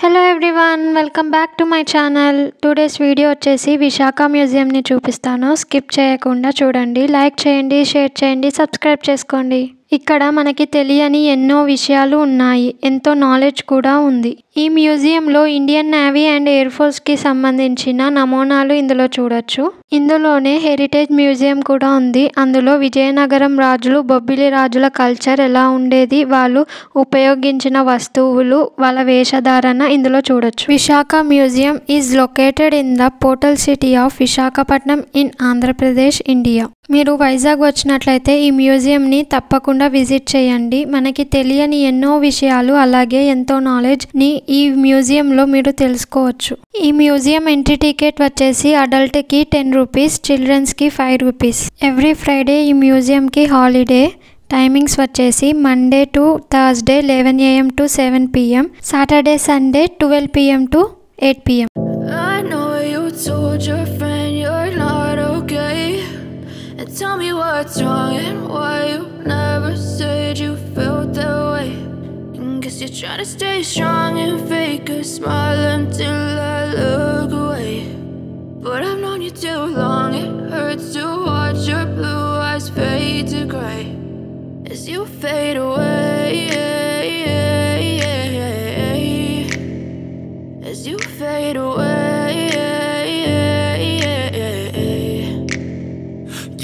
Hello everyone, welcome back to my channel. Today's video వచ్చేసి Visakha museum ని చూపిస్తాను. Skip చేయకుండా చూడండి, లైక్ చేయండి, షేర్ చేయండి, సబ్స్క్రైబ్ చేసుకోండి. ఇక్కడ మనకి తెలియని ఎన్నో విషయాలు ఉన్నాయి, ఎంతో నాలెడ్జ్ కూడా ఉంది. ఈ మ్యూజియంలో Indian navy and air force కి సంబంధించిన నమూనాలు ఇందులో చూడొచ్చు. ఇందులోనే హెరిటేజ్ మ్యూజియం కూడా ఉంది. అందులో విజయనగరం రాజులు, బొబ్బిలి రాజుల కల్చర్ ఎలా ఉండేది, వాళ్ళు ఉపయోగించిన వస్తువులు, వాళ్ళ వేషధారణ ఇందులో చూడొచ్చు. Visakha museum is located in the portal city of Visakhapatnam in Andhra Pradesh, India. మీరు వైజాగ్ వచ్చినట్లయితే ఈ మ్యూజియంని తప్పకుండా విజిట్ చేయండి. మనకి తెలియని ఎన్నో విషయాలు అలాగే ఎంతో నాలెడ్జ్ని ఈ మ్యూజియంలో మీరు తెలుసుకోవచ్చు. ఈ మ్యూజియం ఎంట్రీ టికెట్ వచ్చేసి అడల్ట్కి 10 రూపీస్, చిల్డ్రన్స్కి 5 రూపీస్. ఎవ్రీ ఫ్రైడే ఈ మ్యూజియంకి హాలిడే. టైమింగ్స్ వచ్చేసి Monday to Thursday 11 AM to 7 PM, Saturday Sunday 12 PM to 8 PM. I know you told your friend you're not okay, and tell me what's wrong and why you never said you felt that way. Guess you're trying to stay strong and fake a smile until I look away. But I've known you too long, it hurts to watch your blue eyes fade to gray as you fade away, as you fade away.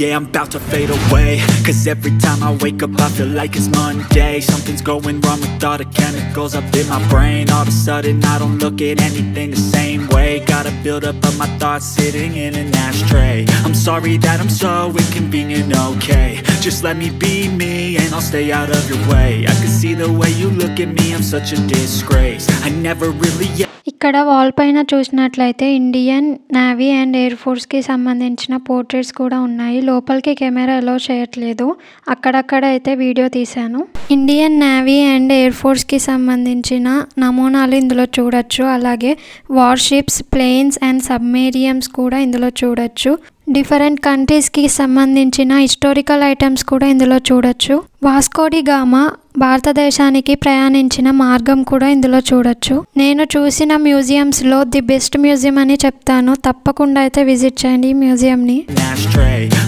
Yeah, I'm about to fade away, cause every time I wake up I feel like it's Monday. Something's going wrong with all the chemicals up in my brain. All of a sudden I don't look at anything the same way. Gotta build up of my thoughts sitting in an ashtray. I'm sorry that I'm so inconvenient, okay. Just let me be me and I'll stay out of your way. I can see the way you look at me, I'm such a disgrace. I never really ఇక్కడ wall పైన చూసినట్లయితే Indian navy and air ఫోర్స్కి సంబంధించిన portraits కూడా ఉన్నాయి. లోపలికి camera అలో చేయట్లేదు, అక్కడక్కడ అయితే వీడియో తీశాను. ఇండియన్ నేవీ అండ్ ఎయిర్ ఫోర్స్కి సంబంధించిన నమూనాలు ఇందులో చూడొచ్చు. అలాగే వార్షిప్స్, ప్లేన్స్ అండ్ సబ్మెరీన్స్ కూడా ఇందులో చూడొచ్చు. డిఫరెంట్ కంట్రీస్కి సంబంధించిన హిస్టారికల్ ఐటమ్స్ కూడా ఇందులో చూడొచ్చు. వాస్కో డి గామా భారతదేశానికి ప్రయాణించిన మార్గం కూడా ఇందులో చూడొచ్చు. నేను చూసిన మ్యూజియంస్లో ది బెస్ట్ మ్యూజియం అని చెప్తాను. తప్పకుండా అయితే విజిట్ చేయండి ఈ మ్యూజియంని.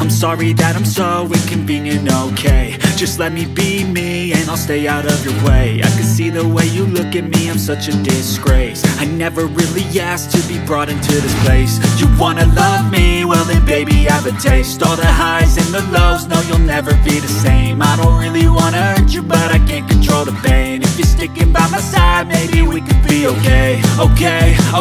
I'm sorry that I'm so inconvenient, okay. Just let me be me and I'll stay out of your way. I can see the way you look at me, I'm such a disgrace. I never really asked to be brought into this place. You wanna love me? Well then baby have a taste. All the highs and the lows, no you'll never be the same. I don't really wanna hurt you but I can't control the pain. If you're sticking by my side maybe we could be okay.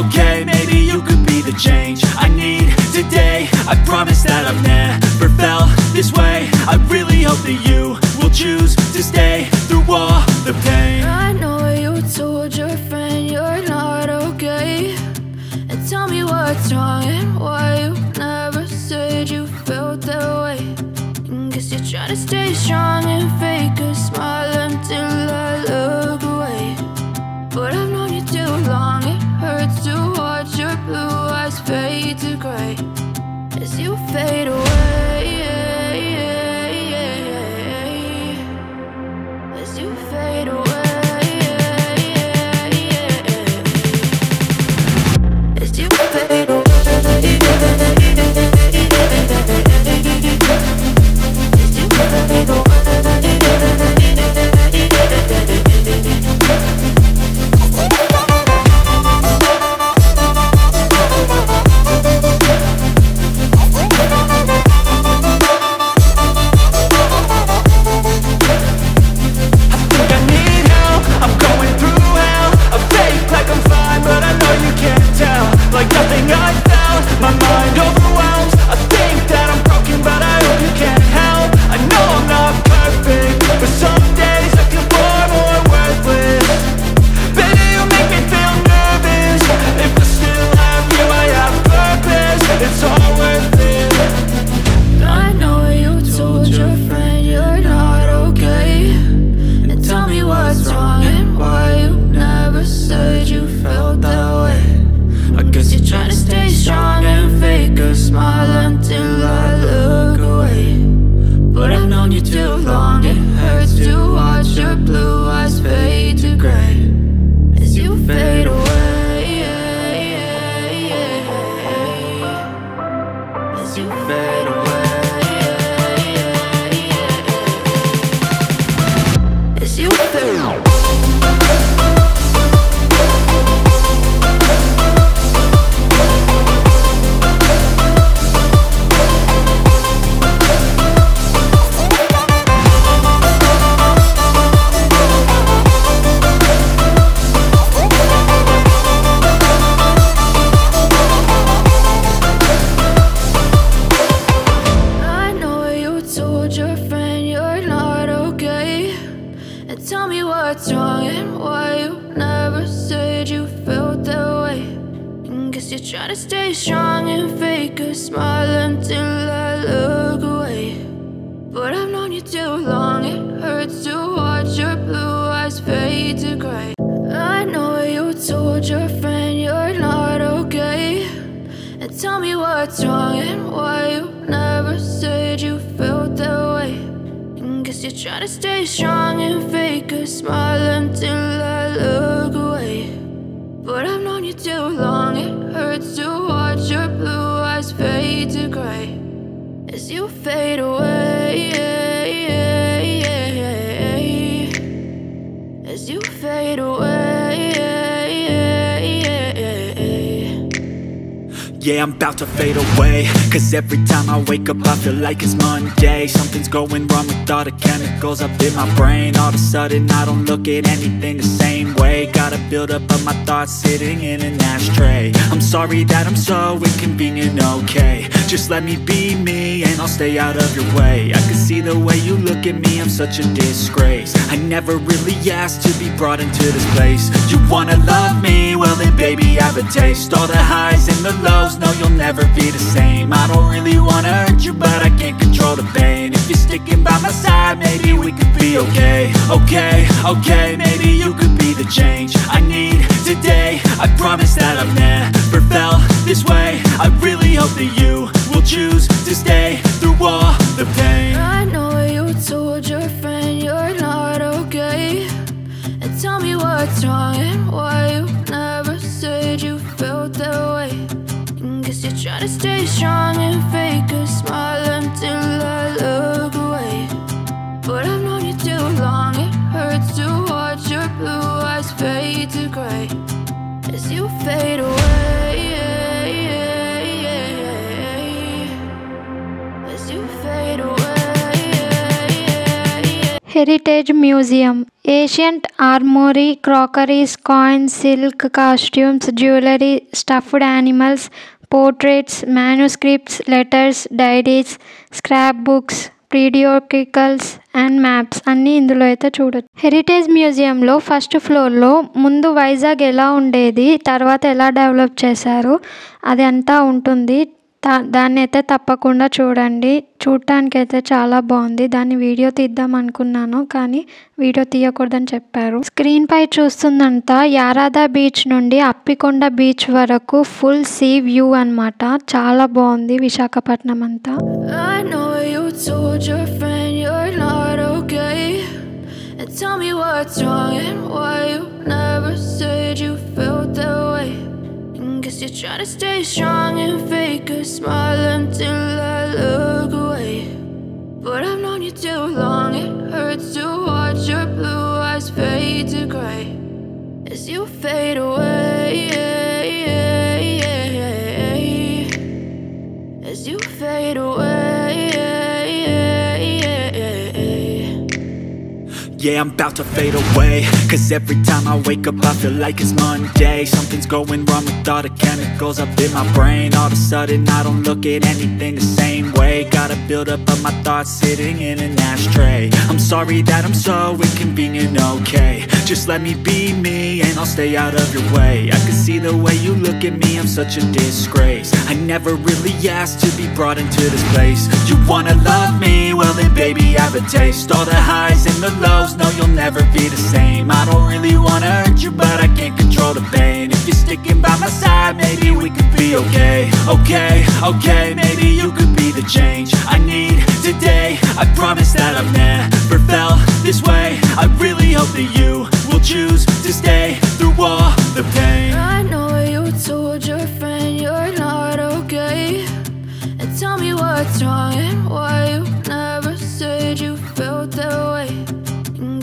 Okay, maybe you could be the change I need today. I promise that I've never felt this way. I really hope that you will choose to stay through all the pain. I know you told your friend you're not okay, and tell me what's wrong and why you never said you felt that way. Guess you're trying to stay strong and fake a smile until I look away. But I've known you too long, it hurts to watch your blue eyes fade to gray as you fade away, as you fade away, as you fade away, as you fade away. guess you're trying to stay strong and fake a smile until I look away. But I've known you too long, it hurts to watch your blue eyes fade to gray. I know you told your friend you're not okay, and tell me what's wrong and why you never said you felt that way. And guess you're trying to stay strong and fake a smile until I look away. But I've known you too long, it hurts to watch your blue eyes fade to gray as you fade away, as you fade away. Yeah, I'm about to fade away, cause every time I wake up I feel like it's Monday. Something's going wrong with all the chemicals up in my brain. All of a sudden I don't look at anything the same way. Gotta build up of my thoughts sitting in an ashtray. I'm sorry that I'm so inconvenient, okay. Just let me be me and I'll stay out of your way. I can see the way you look at me, I'm such a disgrace. I never really asked to be brought into this place. You wanna love me? Well then baby I have a taste. All the highs and the lows, no you'll never be the same. I don't really wanna hurt you but I can't control the pain. If you're sticking by my side maybe we could be okay. Okay, maybe you could be the change I need today. I promise that I've never felt this way. I really hope that you will choose to stay through all the pain. I know you told your friend you're not okay, and tell me what's wrong and why you never said you felt that way. And guess you're trying to stay strong and fake a smile until I look away. But I've known you too long, it hurts to watch your blue eyes fade to gray as you fade away, as you fade away. Heritage Museum. Ancient armory, crockeries, coins, silk costumes, jewelry, stuffed animals, portraits, manuscripts, letters, diaries, scrapbooks, periodicals and maps అన్నీ ఇందులో అయితే చూడొచ్చు. Heritage మ్యూజియంలో first ఫ్లోర్లో ముందు వైజాగ్ ఎలా ఉండేది, తర్వాత ఎలా డెవలప్ చేశారు అది అంతా ఉంటుంది. దాన్ని అయితే తప్పకుండా చూడండి. చూడటానికైతే చాలా బాగుంది. దాన్ని వీడియో తీద్దాం అనుకున్నాను కానీ వీడియో తీయకూడదని చెప్పారు. స్క్రీన్ పై చూస్తుందంతా యారాదా బీచ్ నుండి అప్పికొండ బీచ్ వరకు ఫుల్ సీ వ్యూ అన్నమాట. చాలా బాగుంది విశాఖపట్నం అంతా. Told your friend you're not okay, and tell me what's wrong and why you never said you felt that way. And guess you're trying to stay strong and fake a smile until I look away. But I've known you too long, it hurts to watch your blue eyes fade to gray as you fade away, as you fade away. Yeah, I'm about to fade away, cause every time I wake up I feel like it's Monday. Something's going wrong with all the chemicals up in my brain. All of a sudden I don't look at anything the same way. Gotta build up of my thoughts sitting in an ashtray. I'm sorry that I'm so inconvenient, okay. Just let me be me and I'll stay out of your way. I can see the way you look at me, I'm such a disgrace. I never really asked to be brought into this place. You wanna love me? Well then baby I have a taste. All the highs and the lows, no you'll never be the same. I don't really wanna hurt you but I can't control the pain. If you're sticking by my side maybe we could be okay. Okay, maybe you could be the change I need today. I promise that I've never felt this way. I really hope that you will choose to stay through all the pain. I know you told your friend you're not okay, and tell me what's wrong and why you never said you felt that way.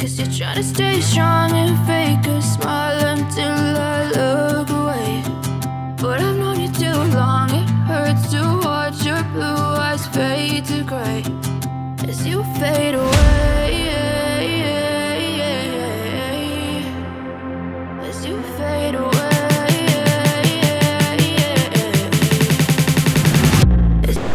Guess you're trying to stay strong and fake a smile until I look away. But I've known you too long, it hurts to watch your blue eyes fade to gray as you fade away, as you fade away.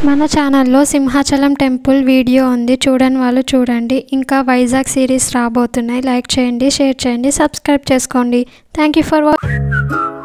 మన ఛానల్లో Simhachalam temple video ఉంది, చూడని వాళ్ళు చూడండి. ఇంకా Vizag series రాబోతున్నాయి. Like చేయండి, share చేయండి, సబ్స్క్రైబ్ చేసుకోండి. Thank you for watching.